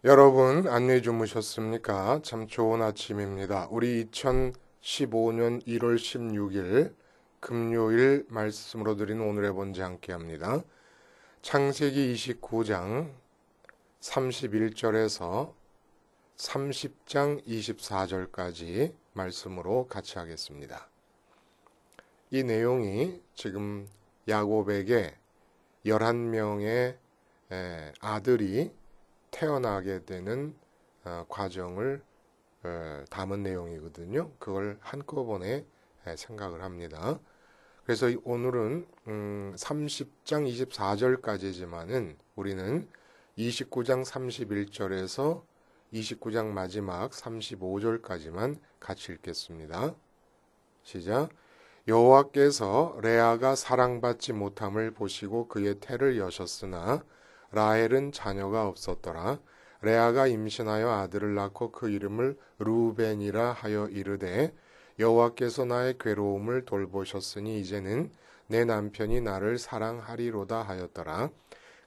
여러분, 안녕히 주무셨습니까? 참 좋은 아침입니다. 우리 2015년 1월 16일 금요일 말씀으로 드린 오늘의 본지 함께 합니다. 창세기 29장 31절에서 30장 24절까지 말씀으로 같이 하겠습니다. 이 내용이 지금 야곱에게 11명의 아들이 태어나게 되는 과정을 담은 내용이거든요. 그걸 한꺼번에 생각을 합니다. 그래서 오늘은 30장 24절까지지만은 우리는 29장 31절에서 29장 마지막 35절까지만 같이 읽겠습니다. 시작. 여호와께서 레아가 사랑받지 못함을 보시고 그의 태를 여셨으나 라헬은 자녀가 없었더라. 레아가 임신하여 아들을 낳고 그 이름을 르우벤이라 하여 이르되 여호와께서 나의 괴로움을 돌보셨으니 이제는 내 남편이 나를 사랑하리로다 하였더라.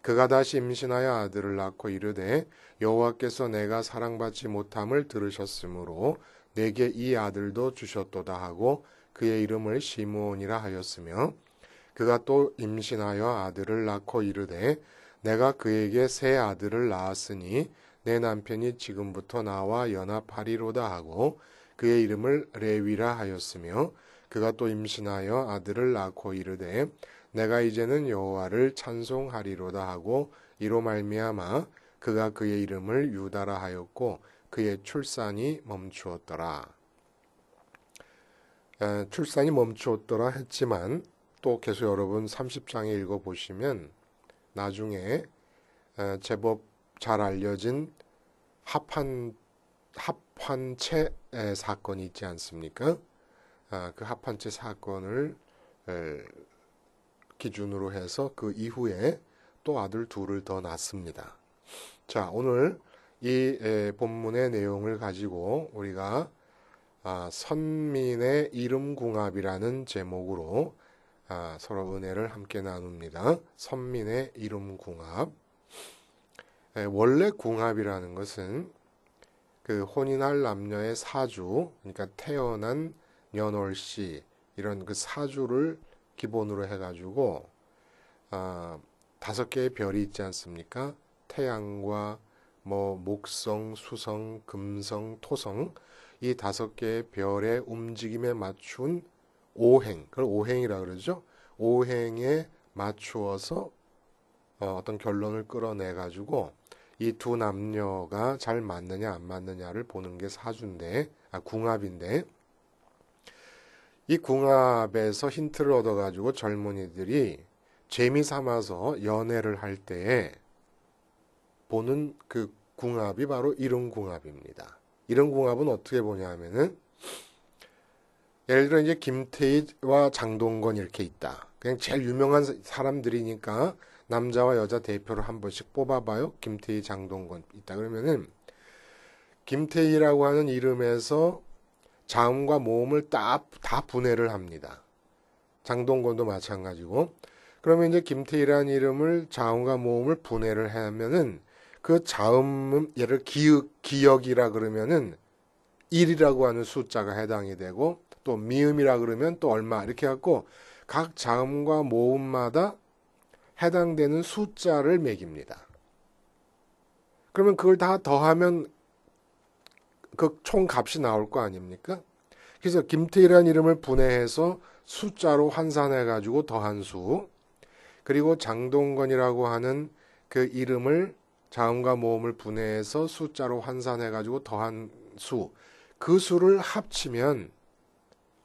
그가 다시 임신하여 아들을 낳고 이르되 여호와께서 내가 사랑받지 못함을 들으셨으므로 내게 이 아들도 주셨도다 하고 그의 이름을 시므온이라 하였으며 그가 또 임신하여 아들을 낳고 이르되 내가 그에게 새 아들을 낳았으니 내 남편이 지금부터 나와 연합하리로다 하고 그의 이름을 레위라 하였으며 그가 또 임신하여 아들을 낳고 이르되 내가 이제는 여호와를 찬송하리로다 하고 이로 말미암아 그가 그의 이름을 유다라 하였고 그의 출산이 멈추었더라. 출산이 멈추었더라 했지만 또 계속 여러분 30장에 읽어보시면 나중에 제법 잘 알려진 합환체 사건이 있지 않습니까? 그 합환체 사건을 기준으로 해서 그 이후에 또 아들 둘을 더 낳습니다. 자, 오늘 이 본문의 내용을 가지고 우리가 선민의 이름궁합이라는 제목으로 서로 은혜를 함께 나눕니다. 선민의 이름궁합. 원래 궁합이라는 것은 그 혼인할 남녀의 사주, 그러니까 태어난 년월시 이런 그 사주를 기본으로 해가지고 5개의 별이 있지 않습니까? 태양과 목성, 수성, 금성, 토성 이 5개의 별의 움직임에 맞춘 오행, 그걸 오행이라 그러죠. 오행에 맞추어서 어떤 결론을 끌어내 가지고 이 두 남녀가 잘 맞느냐 안 맞느냐를 보는 게 사주인데, 궁합인데 이 궁합에서 힌트를 얻어 가지고 젊은이들이 재미 삼아서 연애를 할 때에 보는 그 궁합이 바로 이런 궁합입니다. 이런 궁합은 어떻게 보냐면은 예를 들어 이제 김태희와 장동건 이렇게 있다. 그냥 제일 유명한 사람들이니까 남자와 여자 대표를 한 번씩 뽑아봐요. 김태희, 장동건 있다. 그러면은 김태희라고 하는 이름에서 자음과 모음을 다 분해를 합니다. 장동건도 마찬가지고. 그러면 이제 김태희라는 이름을 자음과 모음을 분해를 하면은 그 자음, 예를 기역이라 그러면은 1이라고 하는 숫자가 해당이 되고 또 미음이라 그러면 또 얼마 이렇게 해갖고 각 자음과 모음마다 해당되는 숫자를 매깁니다. 그러면 그걸 다 더하면 그 총 값이 나올 거 아닙니까? 그래서 김태희라는 이름을 분해해서 숫자로 환산해가지고 더한 수, 그리고 장동건이라고 하는 그 이름을 자음과 모음을 분해해서 숫자로 환산해가지고 더한 수, 그 수를 합치면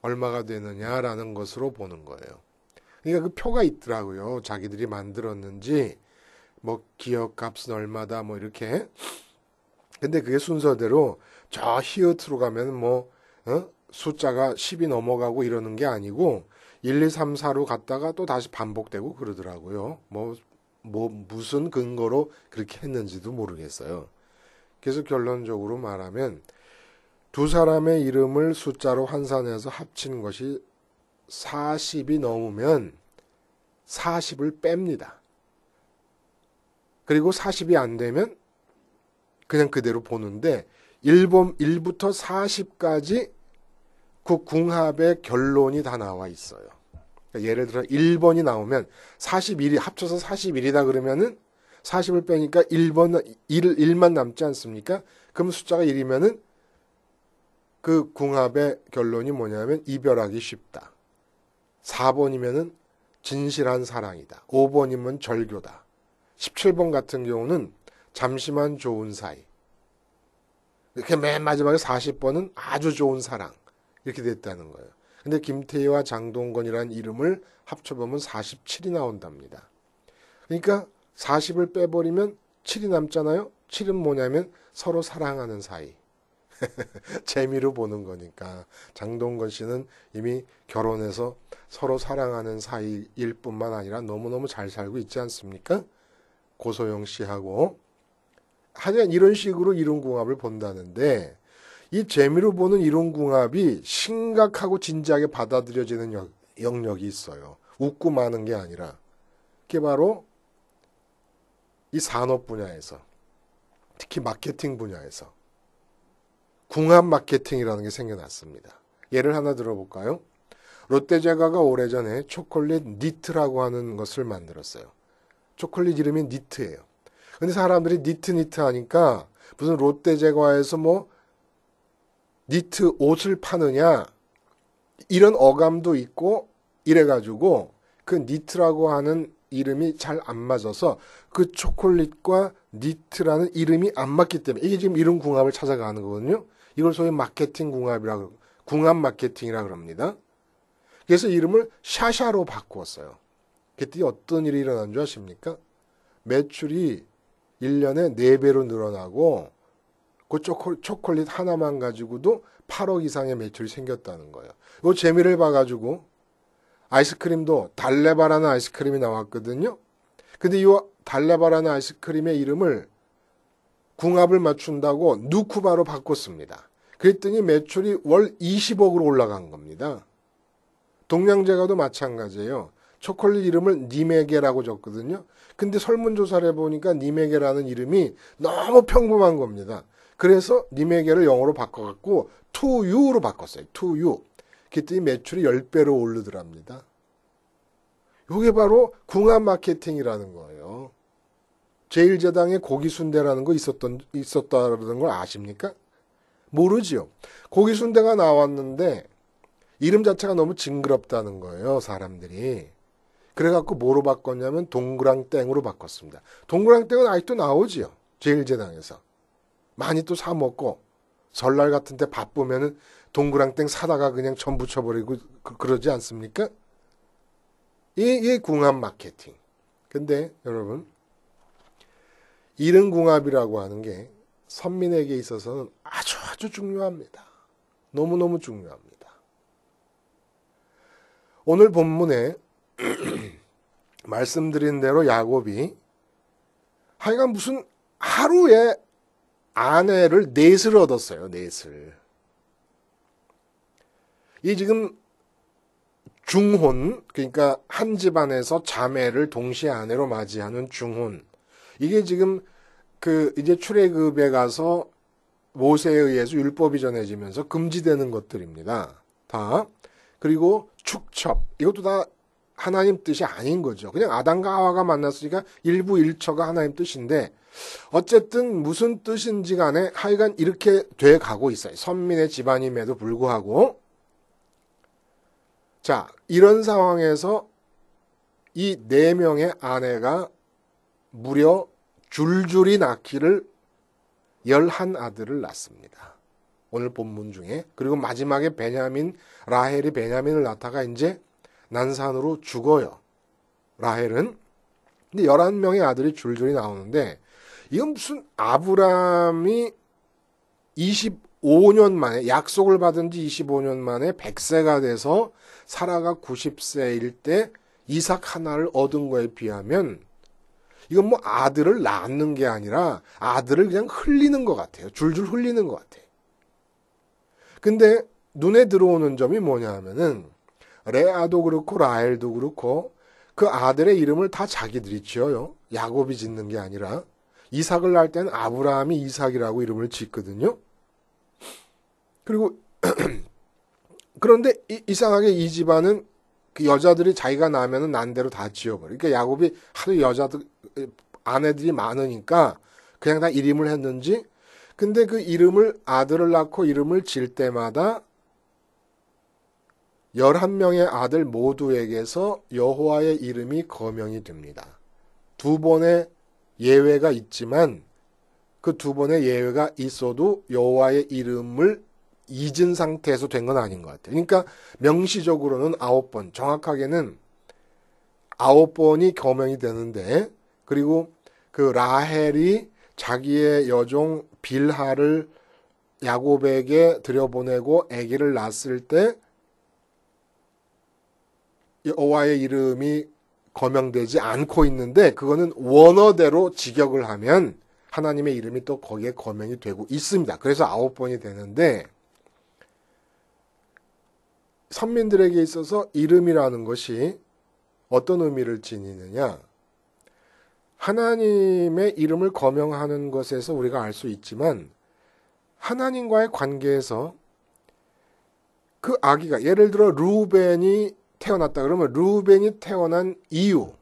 얼마가 되느냐라는 것으로 보는 거예요. 그러니까 그 표가 있더라고요. 자기들이 만들었는지 기억값은 얼마다 이렇게. 근데 그게 순서대로 저 히읗으로 가면 숫자가 10이 넘어가고 이러는 게 아니고 1, 2, 3, 4로 갔다가 또 다시 반복되고 그러더라고요. 무슨 근거로 그렇게 했는지도 모르겠어요. 그래서 결론적으로 말하면 두 사람의 이름을 숫자로 환산해서 합친 것이 40이 넘으면 40을 뺍니다. 그리고 40이 안 되면 그냥 그대로 보는데 1부터 40까지 그 궁합의 결론이 다 나와 있어요. 그러니까 예를 들어 1번이 나오면 41이 합쳐서 41이다 그러면은 40을 빼니까 1만 남지 않습니까? 그럼 숫자가 1이면은 그 궁합의 결론이 뭐냐면 이별하기 쉽다. 4번이면은 진실한 사랑이다. 5번이면 절교다. 17번 같은 경우는 잠시만 좋은 사이. 이렇게 맨 마지막에 40번은 아주 좋은 사랑. 이렇게 됐다는 거예요. 근데 김태희와 장동건이라는 이름을 합쳐보면 47이 나온답니다. 그러니까 40을 빼버리면 7이 남잖아요. 7은 뭐냐면 서로 사랑하는 사이. 재미로 보는 거니까. 장동건 씨는 이미 결혼해서 서로 사랑하는 사이일 뿐만 아니라 너무너무 잘 살고 있지 않습니까? 고소영 씨하고. 하여간 이런 식으로 이론궁합을 본다는데 이 재미로 보는 이론궁합이 심각하고 진지하게 받아들여지는 영역이 있어요. 웃고 마는 게 아니라. 그게 바로 이 산업 분야에서, 특히 마케팅 분야에서 궁합 마케팅이라는 게 생겨났습니다. 예를 하나 들어볼까요? 롯데제과가 오래전에 초콜릿 니트라고 하는 것을 만들었어요. 초콜릿 이름이 니트예요. 근데 사람들이 니트 하니까 무슨 롯데제과에서 뭐 니트 옷을 파느냐 이런 어감도 있고 이래가지고 그 니트라고 하는 이름이 잘 안 맞아서 그 초콜릿과 니트라는 이름이 안 맞기 때문에 이게 지금 이런 궁합을 찾아가는 거거든요. 이걸 소위 마케팅 궁합이라고, 궁합 마케팅이라고 합니다. 그래서 이름을 샤샤로 바꾸었어요. 그랬더니 어떤 일이 일어난 줄 아십니까? 매출이 1년에 4배로 늘어나고 그 초콜릿 하나만 가지고도 8억 이상의 매출이 생겼다는 거예요. 이 재미를 봐가지고 아이스크림도 달래바라는 아이스크림이 나왔거든요. 근데 이 달래바라는 아이스크림의 이름을 궁합을 맞춘다고 누쿠바로 바꿨습니다. 그랬더니 매출이 월 20억으로 올라간 겁니다. 동양제과도 마찬가지예요. 초콜릿 이름을 니메게라고 적거든요. 근데 설문조사를 해보니까 니메게라는 이름이 너무 평범한 겁니다. 그래서 니메게를 영어로 바꿔갖고 투유로 바꿨어요. 투유. 그랬더니 매출이 10배로 오르더랍니다. 이게 바로 궁합 마케팅이라는 거예요. 제1제당에 고기순대라는 거 있었다는 걸 아십니까? 모르지요. 고기순대가 나왔는데 이름 자체가 너무 징그럽다는 거예요. 사람들이. 그래갖고 뭐로 바꿨냐면 동그랑땡으로 바꿨습니다. 동그랑땡은 아직도 나오지요. 제1제당에서. 많이 또 사 먹고 설날 같은 데 바쁘면은 동그랑땡 사다가 그냥 전 붙여버리고 그러지 않습니까? 이게 궁합 마케팅. 근데 여러분 이런 궁합이라고 하는 게 선민에게 있어서는 아주 중요합니다. 너무너무 중요합니다. 오늘 본문에 말씀드린 대로 야곱이 하여간 무슨 하루에 아내를 넷을 얻었어요. 넷을. 이 지금 중혼, 그러니까 한 집안에서 자매를 동시에 아내로 맞이하는 중혼. 이게 지금 이제 출애굽에 가서 모세에 의해서 율법이 전해지면서 금지되는 것들입니다. 다. 그리고 축첩. 이것도 다 하나님 뜻이 아닌 거죠. 그냥 아담과 하와가 만났으니까 일부 일처가 하나님 뜻인데 어쨌든 무슨 뜻인지 간에 하여간 이렇게 돼 가고 있어요. 선민의 집안임에도 불구하고. 자, 이런 상황에서 이 4명의 아내가 무려 줄줄이 낳기를 11아들을 낳습니다. 오늘 본문 중에. 그리고 마지막에 라헬이 베냐민을 낳다가 이제 난산으로 죽어요. 라헬은. 근데 11명의 아들이 줄줄이 나오는데 이건 무슨 아브라함이 25년 만에 약속을 받은 지 25년 만에 100세가 돼서 사라가 90세일 때 이삭 하나를 얻은 거에 비하면 이건 뭐 아들을 낳는 게 아니라 아들을 그냥 흘리는 것 같아요. 줄줄 흘리는 것 같아요. 근데 눈에 들어오는 점이 뭐냐 하면은 레아도 그렇고 라헬도 그렇고 그 아들의 이름을 다 자기들이 지어요. 야곱이 짓는 게 아니라 이삭을 낳을 때는 아브라함이 이삭이라고 이름을 짓거든요. 그리고 그런데 이상하게 이 집안은 그 여자들이 자기가 낳으면 난 대로 다 지어버려. 그러니까 야곱이 하도 여자들 아내들이 많으니까 그냥 다 이름을 했는지. 근데 그 이름을 아들을 낳고 이름을 질 때마다 11명의 아들 모두에게서 여호와의 이름이 거명이 됩니다. 두 번의 예외가 있지만 그 두 번의 예외가 있어도 여호와의 이름을 잊은 상태에서 된 건 아닌 것 같아요. 그러니까 명시적으로는 9번, 정확하게는 9번이 거명이 되는데, 그리고 그 라헬이 자기의 여종 빌하를 야곱에게 들여보내고 아기를 낳았을 때 여호와의 이름이 거명되지 않고 있는데, 그거는 원어대로 직역을 하면 하나님의 이름이 또 거기에 거명이 되고 있습니다. 그래서 9번이 되는데, 선민들에게 있어서 이름이라는 것이 어떤 의미를 지니느냐? 하나님의 이름을 거명하는 것에서 우리가 알 수 있지만, 하나님과의 관계에서 그 아기가, 예를 들어 루벤이 태어났다 그러면 루벤이 태어난 이유,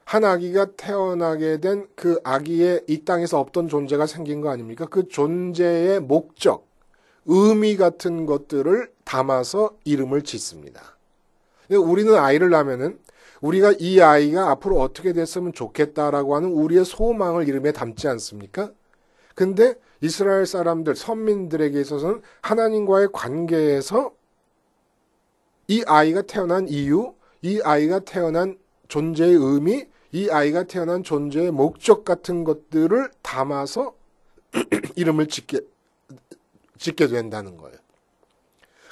한 아기가 태어나게 된 그 아기의 이 땅에서 없던 존재가 생긴 거 아닙니까? 그 존재의 목적, 의미 같은 것들을 담아서 이름을 짓습니다. 우리는 아이를 낳으면은 우리가 이 아이가 앞으로 어떻게 됐으면 좋겠다라고 하는 우리의 소망을 이름에 담지 않습니까? 근데 이스라엘 사람들, 선민들에게 있어서는 하나님과의 관계에서 이 아이가 태어난 이유, 이 아이가 태어난 존재의 의미, 이 아이가 태어난 존재의 목적 같은 것들을 담아서 이름을 짓게 된다는 거예요.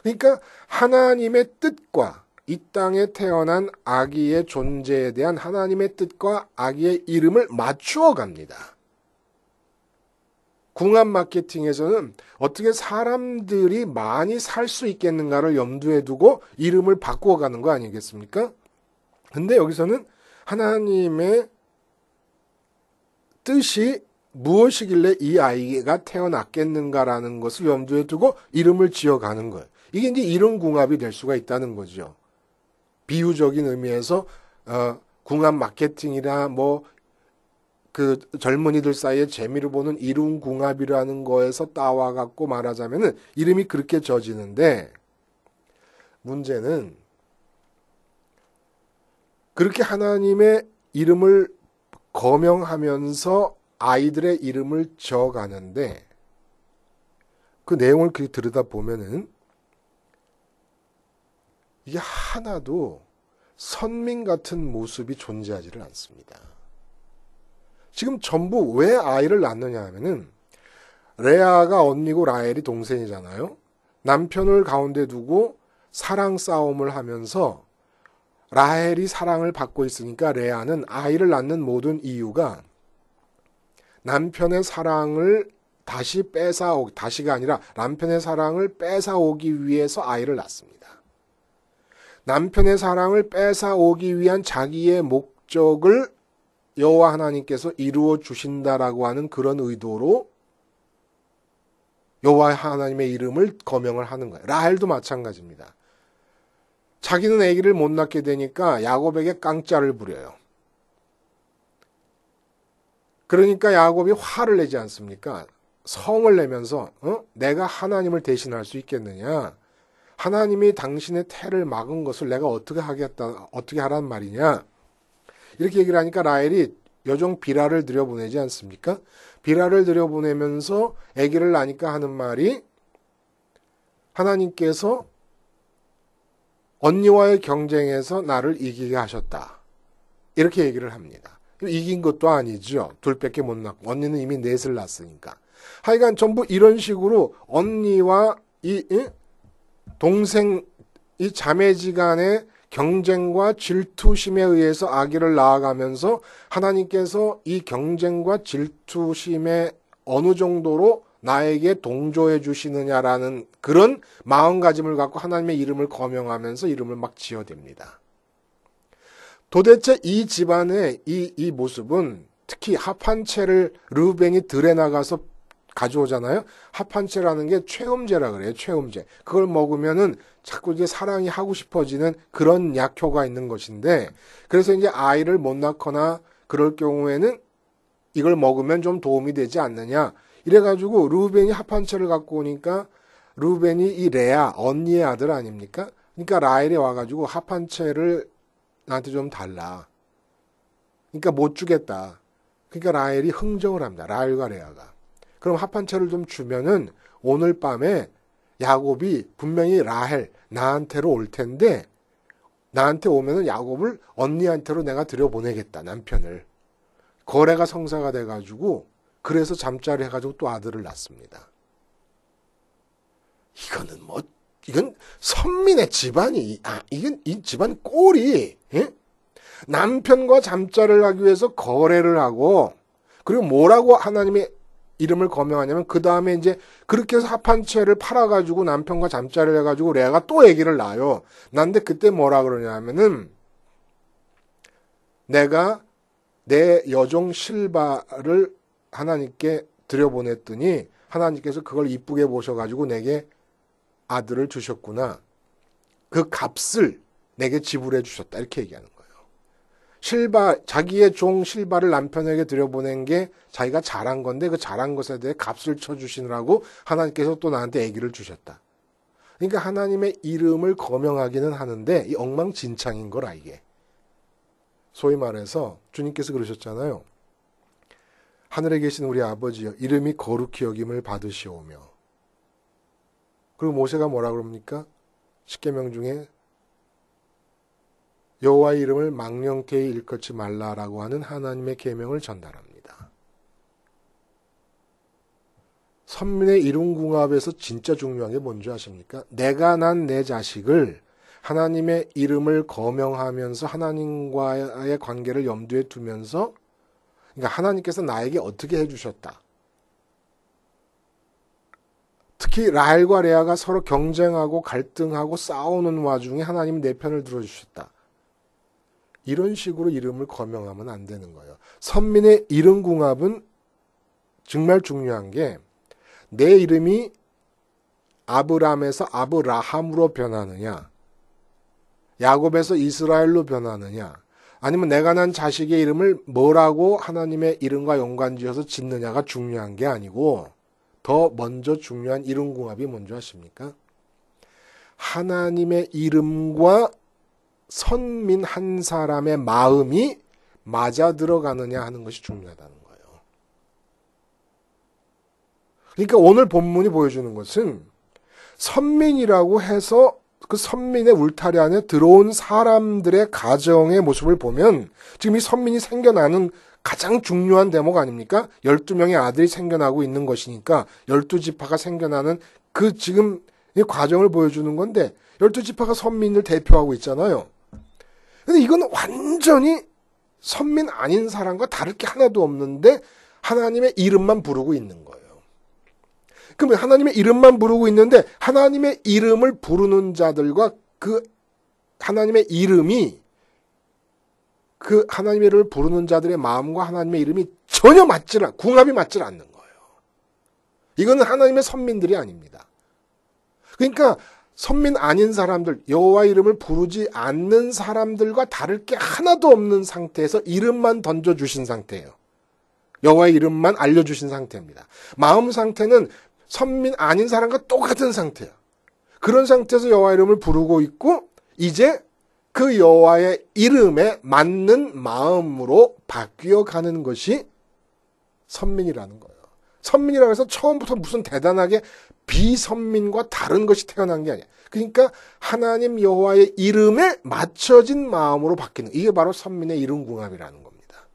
그러니까 하나님의 뜻과 이 땅에 태어난 아기의 존재에 대한 하나님의 뜻과 아기의 이름을 맞추어 갑니다. 궁합 마케팅에서는 어떻게 사람들이 많이 살 수 있겠는가를 염두에 두고 이름을 바꾸어 가는 거 아니겠습니까? 근데 여기서는 하나님의 뜻이 무엇이길래 이 아이가 태어났겠는가라는 것을 염두에 두고 이름을 지어가는 거예요. 이게 이제 이름 궁합이 될 수가 있다는 거죠. 비유적인 의미에서 궁합 마케팅이나 뭐 그 젊은이들 사이에 재미를 보는 이름 궁합이라는 거에서 따와 갖고 말하자면은 이름이 그렇게 져지는데, 문제는 그렇게 하나님의 이름을 거명하면서 아이들의 이름을 지어가는데 그 내용을 그렇게 들여다보면은 이게 하나도 선민 같은 모습이 존재하지를 않습니다. 지금 전부 왜 아이를 낳느냐 하면은 레아가 언니고 라헬이 동생이잖아요. 남편을 가운데 두고 사랑 싸움을 하면서 라헬이 사랑을 받고 있으니까 레아는 아이를 낳는 모든 이유가 남편의 사랑을 다시가 아니라 남편의 사랑을 뺏어오기 위해서 아이를 낳습니다. 남편의 사랑을 뺏어오기 위한 자기의 목적을 여호와 하나님께서 이루어 주신다라고 하는 그런 의도로 여호와 하나님의 이름을 거명을 하는 거예요. 라헬도 마찬가지입니다. 자기는 아기를 못 낳게 되니까 야곱에게 깡짜를 부려요. 그러니까 야곱이 화를 내지 않습니까? 성을 내면서 내가 하나님을 대신할 수 있겠느냐? 하나님이 당신의 태를 막은 것을 내가 어떻게 하란 말이냐? 이렇게 얘기를 하니까 라헬이 여종 비라를 들여보내지 않습니까? 비라를 들여보내면서 아기를 낳으니까 하는 말이, 하나님께서 언니와의 경쟁에서 나를 이기게 하셨다. 이렇게 얘기를 합니다. 이긴 것도 아니죠. 둘밖에 못 낳고 언니는 이미 넷을 낳았으니까. 하여간 전부 이런 식으로 언니와 이 동생, 이 자매지간의 경쟁과 질투심에 의해서 아기를 낳아가면서 하나님께서 이 경쟁과 질투심에 어느 정도로 나에게 동조해 주시느냐라는 그런 마음가짐을 갖고 하나님의 이름을 거명하면서 이름을 막 지어댑니다. 도대체 이 집안의 이 모습은 특히 합한채를 르우벤이 들에 나가서 가져오잖아요. 합한채라는 게 최음제라 그래요. 최음제. 그걸 먹으면은 자꾸 이제 사랑이 하고 싶어지는 그런 약효가 있는 것인데, 그래서 이제 아이를 못 낳거나 그럴 경우에는 이걸 먹으면 좀 도움이 되지 않느냐. 이래가지고 르우벤이 합한채를 갖고 오니까 르우벤이 이 레아 언니의 아들 아닙니까? 그러니까 라헬이 와가지고 합한채를 나한테 좀 달라. 그러니까 못 주겠다. 그러니까 라헬이 흥정을 합니다. 라헬과 레아가. 그럼 합한채를 좀 주면은 오늘 밤에 야곱이 분명히 라헬 나한테로 올 텐데, 나한테 오면은 야곱을 언니한테로 내가 들여보내겠다. 남편을. 거래가 성사가 돼가지고 그래서 잠자리 해가지고 또 아들을 낳습니다. 이건 선민의 집안이, 이건 이 집안 꼴이, 예? 남편과 잠자리를 하기 위해서 거래를 하고, 그리고 뭐라고 하나님의 이름을 거명하냐면, 그 다음에 이제 그렇게 해서 합한채를 팔아가지고 남편과 잠자리를 해가지고 레아가 또 아기를 낳아요. 난데 그때 뭐라 그러냐면은, 내가 내 여종 실바를 하나님께 들여보냈더니 하나님께서 그걸 이쁘게 보셔가지고 내게 아들을 주셨구나. 그 값을 내게 지불해 주셨다. 이렇게 얘기하는 거예요. 실바, 자기의 종 실바를 남편에게 들여보낸 게 자기가 잘한 건데 그 잘한 것에 대해 값을 쳐주시느라고 하나님께서 또 나한테 아기를 주셨다. 그러니까 하나님의 이름을 거명하기는 하는데 이 엉망진창인 거라 이게. 소위 말해서 주님께서 그러셨잖아요. 하늘에 계신 우리 아버지여 이름이 거룩히 여김을 받으시오며. 그리고 모세가 뭐라 그럽니까? 십계명 중에 여호와의 이름을 망령되이 일컫지 말라라고 하는 하나님의 계명을 전달합니다. 선민의 이름궁합에서 진짜 중요한 게 뭔지 아십니까? 내가 난 내 자식을 하나님의 이름을 거명하면서 하나님과의 관계를 염두에 두면서, 그러니까 하나님께서 나에게 어떻게 해주셨다. 특히 라헬과 레아가 서로 경쟁하고 갈등하고 싸우는 와중에 하나님 내 편을 들어주셨다. 이런 식으로 이름을 거명하면 안 되는 거예요. 선민의 이름궁합은 정말 중요한 게, 내 이름이 아브람에서 아브라함으로 변하느냐, 야곱에서 이스라엘로 변하느냐, 아니면 내가 난 자식의 이름을 뭐라고 하나님의 이름과 연관지어서 짓느냐가 중요한 게 아니고, 더 먼저 중요한 이름궁합이 뭔지 아십니까? 하나님의 이름과 선민 한 사람의 마음이 맞아 들어가느냐 하는 것이 중요하다는 거예요. 그러니까 오늘 본문이 보여주는 것은 선민이라고 해서 그 선민의 울타리 안에 들어온 사람들의 가정의 모습을 보면 지금 이 선민이 생겨나는 가장 중요한 대목 아닙니까? 12명의 아들이 생겨나고 있는 것이니까 12지파가 생겨나는 그 지금 이 과정을 보여주는 건데 12지파가 선민을 대표하고 있잖아요. 근데 이건 완전히 선민 아닌 사람과 다를 게 하나도 없는데 하나님의 이름만 부르고 있는 거예요. 그러면 하나님의 이름만 부르고 있는데 하나님의 이름을 부르는 자들과 그 하나님의 이름이 그 하나님의 이름을 부르는 자들의 마음과 하나님의 이름이 전혀 궁합이 맞질 않는 거예요. 이거는 하나님의 선민들이 아닙니다. 그러니까 선민 아닌 사람들, 여호와 이름을 부르지 않는 사람들과 다를 게 하나도 없는 상태에서 이름만 던져주신 상태예요. 여호와의 이름만 알려주신 상태입니다. 마음 상태는 선민 아닌 사람과 똑같은 상태예요. 그런 상태에서 여호와 이름을 부르고 있고 이제 그 여호와의 이름에 맞는 마음으로 바뀌어 가는 것이 선민이라는 거예요. 선민이라고 해서 처음부터 무슨 대단하게 비선민과 다른 것이 태어난 게 아니야. 그러니까 하나님 여호와의 이름에 맞춰진 마음으로 바뀌는, 이게 바로 선민의 이름궁합이라는 겁니다.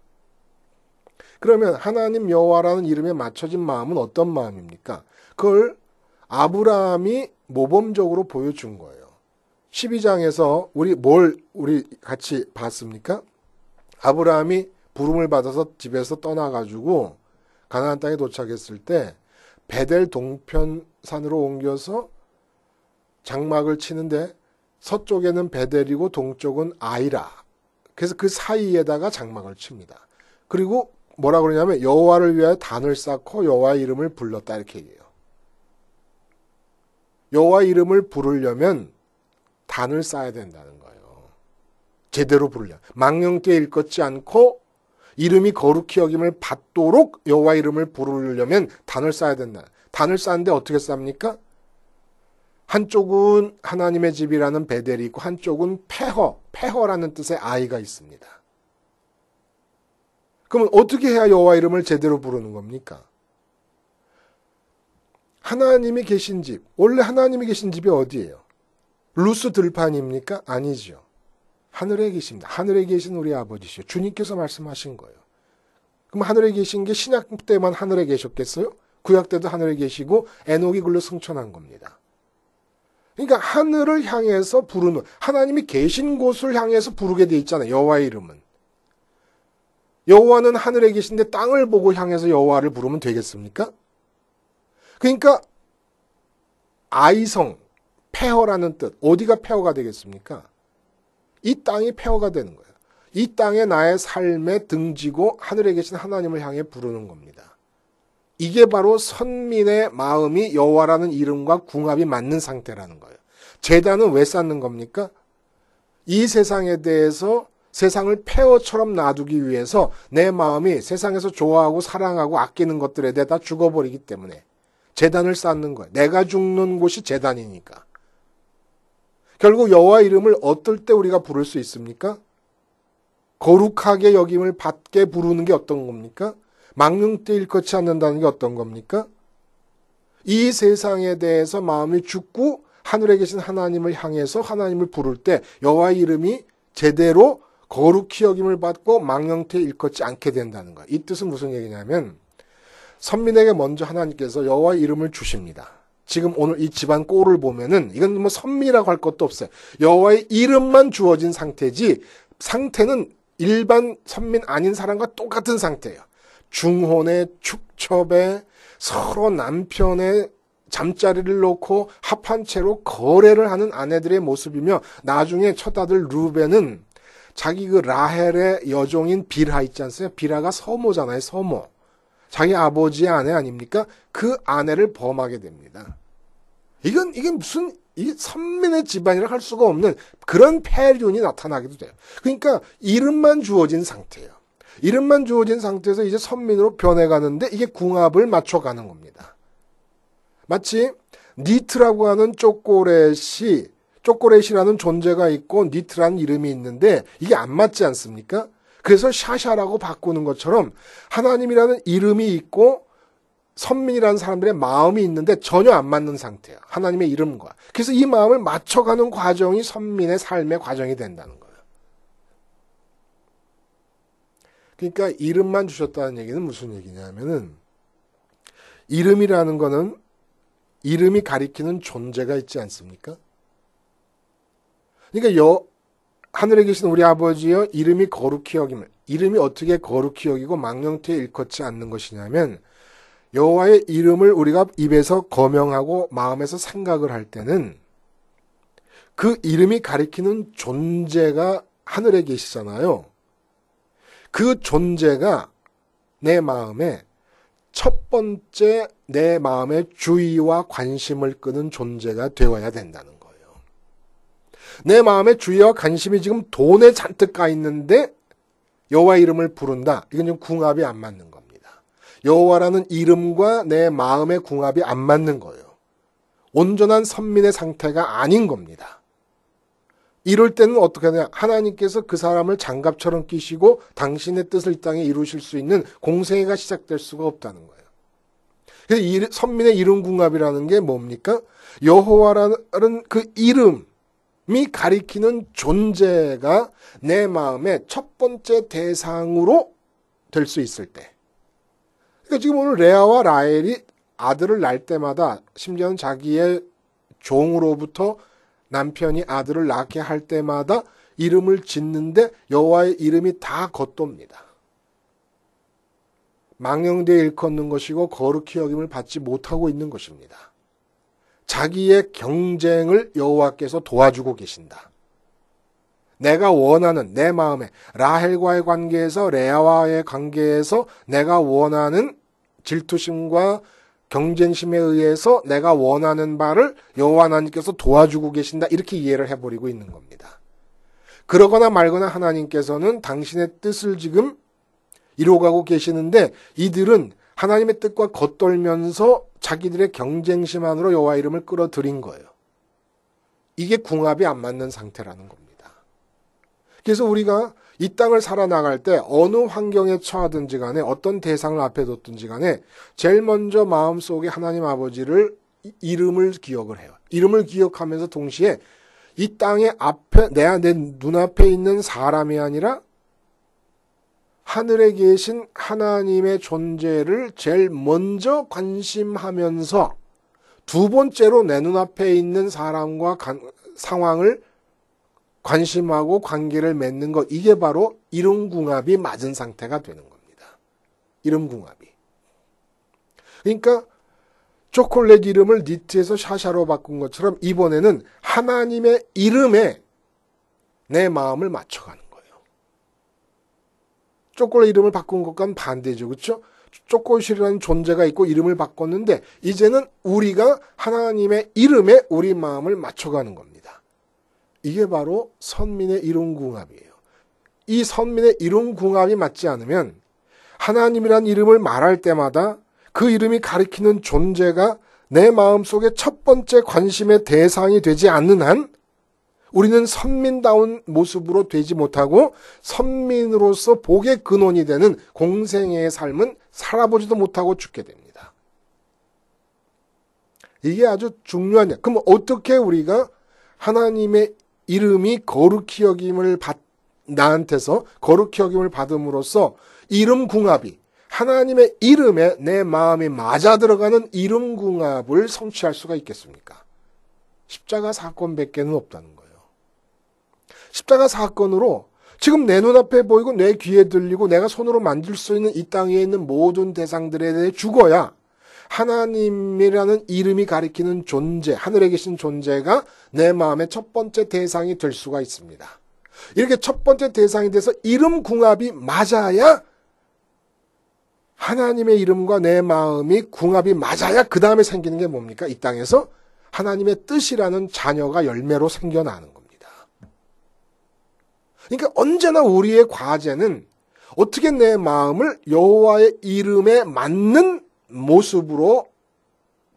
그러면 하나님 여호와라는 이름에 맞춰진 마음은 어떤 마음입니까? 그걸 아브라함이 모범적으로 보여준 거예요. 12장에서 우리 같이 봤습니까? 아브라함이 부름을 받아서 집에서 떠나가지고 가나안 땅에 도착했을 때 베델 동편산으로 옮겨서 장막을 치는데 서쪽에는 베델이고 동쪽은 아이라. 그래서 그 사이에다가 장막을 칩니다. 그리고 뭐라 그러냐면 여호와를 위하여 단을 쌓고 여호와의 이름을 불렀다 이렇게 얘기해요. 여호와 이름을 부르려면 단을 쌓아야 된다는 거예요. 제대로 부르려. 망령되이 일컫지 않고 이름이 거룩히 여김을 받도록 여호와 이름을 부르려면 단을 쌓아야 된다. 단을 쌓는데 어떻게 쌓습니까? 한쪽은 하나님의 집이라는 베델이 있고 한쪽은 폐허라는 뜻의 아이가 있습니다. 그러면 어떻게 해야 여호와 이름을 제대로 부르는 겁니까? 하나님이 계신 집, 원래 하나님이 계신 집이 어디예요? 루스 들판입니까? 아니죠. 하늘에 계십니다. 하늘에 계신 우리 아버지시요. 주님께서 말씀하신 거예요. 그럼 하늘에 계신 게 신약 때만 하늘에 계셨겠어요? 구약 때도 하늘에 계시고 에녹이 글로 승천한 겁니다. 그러니까 하늘을 향해서 부르는, 하나님이 계신 곳을 향해서 부르게 돼 있잖아요. 여호와의 이름은. 여호와는 하늘에 계신데 땅을 보고 향해서 여호와를 부르면 되겠습니까? 그러니까 아이성, 폐허라는 뜻, 어디가 폐허가 되겠습니까? 이 땅이 폐허가 되는 거예요. 이 땅에 나의 삶에 등지고 하늘에 계신 하나님을 향해 부르는 겁니다. 이게 바로 선민의 마음이 여호와라는 이름과 궁합이 맞는 상태라는 거예요. 제단은 왜 쌓는 겁니까? 이 세상에 대해서 세상을 폐허처럼 놔두기 위해서 내 마음이 세상에서 좋아하고 사랑하고 아끼는 것들에 대해 다 죽어버리기 때문에 제단을 쌓는 거예요. 내가 죽는 곳이 제단이니까. 결국 여호와 이름을 어떨 때 우리가 부를 수 있습니까? 거룩하게 여김을 받게 부르는 게 어떤 겁니까? 망령되 일컫지 않는다는 게 어떤 겁니까? 이 세상에 대해서 마음이 죽고 하늘에 계신 하나님을 향해서 하나님을 부를 때 여호와의 이름이 제대로 거룩히 여김을 받고 망령되 일컫지 않게 된다는 거예요. 이 뜻은 무슨 얘기냐면 선민에게 먼저 하나님께서 여호와의 이름을 주십니다. 지금 오늘 이 집안 꼴을 보면은 이건 뭐 선미라고 할 것도 없어요. 여호와의 이름만 주어진 상태지 상태는 일반 선민 아닌 사람과 똑같은 상태예요. 중혼에 축첩에 서로 남편의 잠자리를 놓고 합한 채로 거래를 하는 아내들의 모습이며 나중에 첫 아들 루벤은 자기 그 라헬의 여종인 빌하 있지 않습니까? 빌하가 서모잖아요. 서모. 자기 아버지의 아내 아닙니까? 그 아내를 범하게 됩니다. 이게 무슨 이 선민의 집안이라 할 수가 없는 그런 폐륜이 나타나기도 돼요. 그러니까 이름만 주어진 상태예요. 이름만 주어진 상태에서 이제 선민으로 변해가는데 이게 궁합을 맞춰가는 겁니다. 마치 니트라고 하는 초콜릿이라는 존재가 있고 니트라는 이름이 있는데 이게 안 맞지 않습니까? 그래서 샤샤라고 바꾸는 것처럼 하나님이라는 이름이 있고 선민이라는 사람들의 마음이 있는데 전혀 안 맞는 상태예요. 하나님의 이름과. 그래서 이 마음을 맞춰가는 과정이 선민의 삶의 과정이 된다는 거예요. 그러니까 이름만 주셨다는 얘기는 무슨 얘기냐면은 이름이라는 거는 이름이 가리키는 존재가 있지 않습니까? 그러니까 하늘에 계신 우리 아버지여 이름이 거룩히 여김을, 이름이 어떻게 거룩히 여기고 망령되이 일컫지 않는 것이냐면 여호와의 이름을 우리가 입에서 거명하고 마음에서 생각을 할 때는 그 이름이 가리키는 존재가 하늘에 계시잖아요. 그 존재가 내 마음에 첫 번째 내 마음의 주의와 관심을 끄는 존재가 되어야 된다는 거예요. 내 마음의 주의와 관심이 지금 돈에 잔뜩 가 있는데 여호와 이름을 부른다. 이건 좀 궁합이 안 맞는 겁니다. 여호와라는 이름과 내 마음의 궁합이 안 맞는 거예요. 온전한 선민의 상태가 아닌 겁니다. 이럴 때는 어떻게 하냐? 하나님께서 그 사람을 장갑처럼 끼시고 당신의 뜻을 이 땅에 이루실 수 있는 공생애가 시작될 수가 없다는 거예요. 그래서 이 선민의 이름 궁합이라는 게 뭡니까? 여호와라는 그 이름이 가리키는 존재가 내 마음의 첫 번째 대상으로 될 수 있을 때. 그러니까 지금 오늘 레아와 라헬이 아들을 낳을 때마다 심지어는 자기의 종으로부터 남편이 아들을 낳게 할 때마다 이름을 짓는데 여호와의 이름이 다 겉돕니다. 망령되이 일컫는 것이고 거룩히 여김을 받지 못하고 있는 것입니다. 자기의 경쟁을 여호와께서 도와주고 계신다. 내가 원하는 내 마음에 라헬과의 관계에서 레아와의 관계에서 내가 원하는 질투심과 경쟁심에 의해서 내가 원하는 바를 여호와 하나님께서 도와주고 계신다. 이렇게 이해를 해버리고 있는 겁니다. 그러거나 말거나 하나님께서는 당신의 뜻을 지금 이루어가고 계시는데 이들은 하나님의 뜻과 겉돌면서 자기들의 경쟁심 안으로 여호와 이름을 끌어들인 거예요. 이게 궁합이 안 맞는 상태라는 겁니다. 그래서 우리가 이 땅을 살아나갈 때 어느 환경에 처하든지 간에 어떤 대상을 앞에 뒀든지 간에 제일 먼저 마음속에 하나님 아버지를 이름을 기억을 해요. 이름을 기억하면서 동시에 이 땅의 앞에 내 눈앞에 있는 사람이 아니라 하늘에 계신 하나님의 존재를 제일 먼저 관심하면서 두 번째로 내 눈앞에 있는 사람과 상황을 관심하고 관계를 맺는 것, 이게 바로 이름궁합이 맞은 상태가 되는 겁니다. 이름궁합이. 그러니까 초콜릿 이름을 니트에서 샤샤로 바꾼 것처럼 이번에는 하나님의 이름에 내 마음을 맞춰가는 거예요. 초콜릿 이름을 바꾼 것과는 반대죠. 그렇죠? 초콜릿이라는 존재가 있고 이름을 바꿨는데 이제는 우리가 하나님의 이름에 우리 마음을 맞춰가는 겁니다. 이게 바로 선민의 이름궁합이에요. 이 선민의 이름궁합이 맞지 않으면 하나님이란 이름을 말할 때마다 그 이름이 가리키는 존재가 내 마음속에 첫 번째 관심의 대상이 되지 않는 한 우리는 선민다운 모습으로 되지 못하고 선민으로서 복의 근원이 되는 공생애의 삶은 살아보지도 못하고 죽게 됩니다. 이게 아주 중요한 일. 그럼 어떻게 우리가 하나님의 이름이 거룩히 여김을 나한테서 거룩히 여김을 받음으로써 이름궁합이 하나님의 이름에 내 마음이 맞아 들어가는 이름궁합을 성취할 수가 있겠습니까? 십자가 사건밖에는 없다는 거예요. 십자가 사건으로 지금 내 눈앞에 보이고 내 귀에 들리고 내가 손으로 만질 수 있는 이 땅에 있는 모든 대상들에 대해 죽어야 하나님이라는 이름이 가리키는 존재, 하늘에 계신 존재가 내 마음의 첫 번째 대상이 될 수가 있습니다. 이렇게 첫 번째 대상이 돼서 이름 궁합이 맞아야 하나님의 이름과 내 마음이 궁합이 맞아야 그 다음에 생기는 게 뭡니까? 이 땅에서 하나님의 뜻이라는 자녀가 열매로 생겨나는 겁니다. 그러니까 언제나 우리의 과제는 어떻게 내 마음을 여호와의 이름에 맞는 모습으로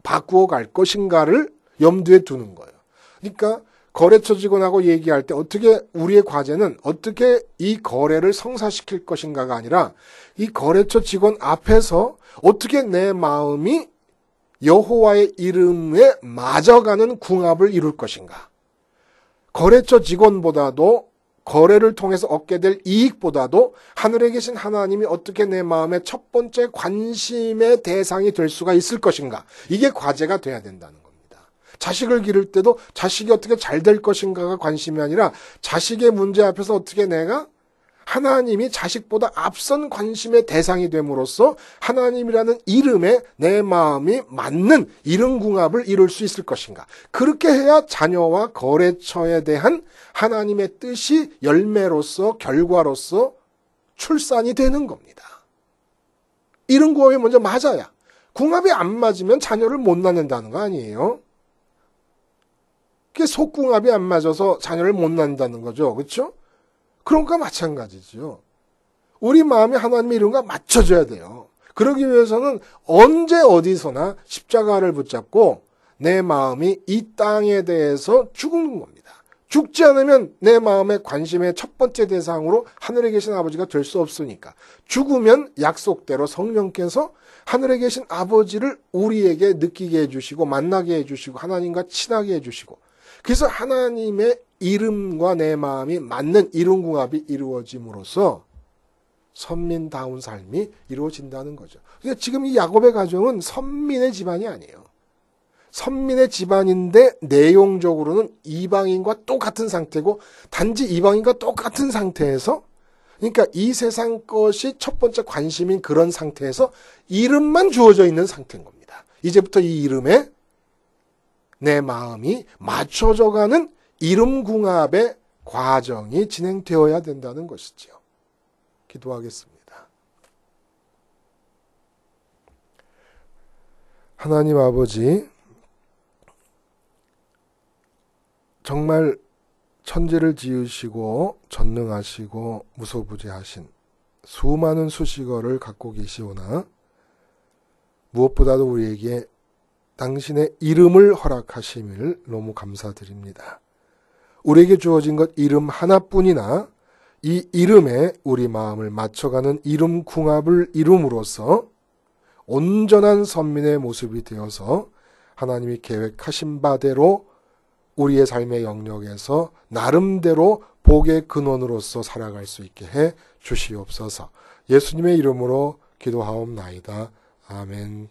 바꾸어 갈 것인가를 염두에 두는 거예요. 그러니까 거래처 직원하고 얘기할 때 어떻게 우리의 과제는 어떻게 이 거래를 성사시킬 것인가가 아니라 이 거래처 직원 앞에서 어떻게 내 마음이 여호와의 이름에 맞아가는 궁합을 이룰 것인가. 거래처 직원보다도 거래를 통해서 얻게 될 이익보다도 하늘에 계신 하나님이 어떻게 내 마음의 첫 번째 관심의 대상이 될 수가 있을 것인가. 이게 과제가 돼야 된다는 겁니다. 자식을 기를 때도 자식이 어떻게 잘 될 것인가가 관심이 아니라 자식의 문제 앞에서 어떻게 내가 하나님이 자식보다 앞선 관심의 대상이 됨으로써 하나님이라는 이름에 내 마음이 맞는 이름궁합을 이룰 수 있을 것인가. 그렇게 해야 자녀와 거래처에 대한 하나님의 뜻이 열매로서 결과로서 출산이 되는 겁니다. 이름궁합이 먼저 맞아야. 궁합이 안 맞으면 자녀를 못 낳는다는 거 아니에요. 그게 속궁합이 안 맞아서 자녀를 못 낳는다는 거죠. 그렇죠? 그런 것과 마찬가지죠. 우리 마음이 하나님의 이름과 맞춰져야 돼요. 그러기 위해서는 언제 어디서나 십자가를 붙잡고 내 마음이 이 땅에 대해서 죽는 겁니다. 죽지 않으면 내 마음의 관심의 첫 번째 대상으로 하늘에 계신 아버지가 될 수 없으니까. 죽으면 약속대로 성령께서 하늘에 계신 아버지를 우리에게 느끼게 해주시고 만나게 해주시고 하나님과 친하게 해주시고 그래서 하나님의 이름과 내 마음이 맞는 이름궁합이 이루어짐으로써 선민다운 삶이 이루어진다는 거죠. 그러니까 지금 이 야곱의 가정은 선민의 집안이 아니에요. 선민의 집안인데 내용적으로는 이방인과 똑같은 상태고 단지 이방인과 똑같은 상태에서 그러니까 이 세상 것이 첫 번째 관심인 그런 상태에서 이름만 주어져 있는 상태인 겁니다. 이제부터 이 이름에 내 마음이 맞춰져 가는 이름궁합의 과정이 진행되어야 된다는 것이지요. 기도하겠습니다. 하나님 아버지, 정말 천지를 지으시고 전능하시고 무소부재하신 수많은 수식어를 갖고 계시오나 무엇보다도 우리에게 당신의 이름을 허락하심을 너무 감사드립니다. 우리에게 주어진 것 이름 하나뿐이나 이 이름에 우리 마음을 맞춰가는 이름 궁합을 이룸으로써 온전한 선민의 모습이 되어서 하나님이 계획하신 바대로 우리의 삶의 영역에서 나름대로 복의 근원으로서 살아갈 수 있게 해 주시옵소서. 예수님의 이름으로 기도하옵나이다. 아멘.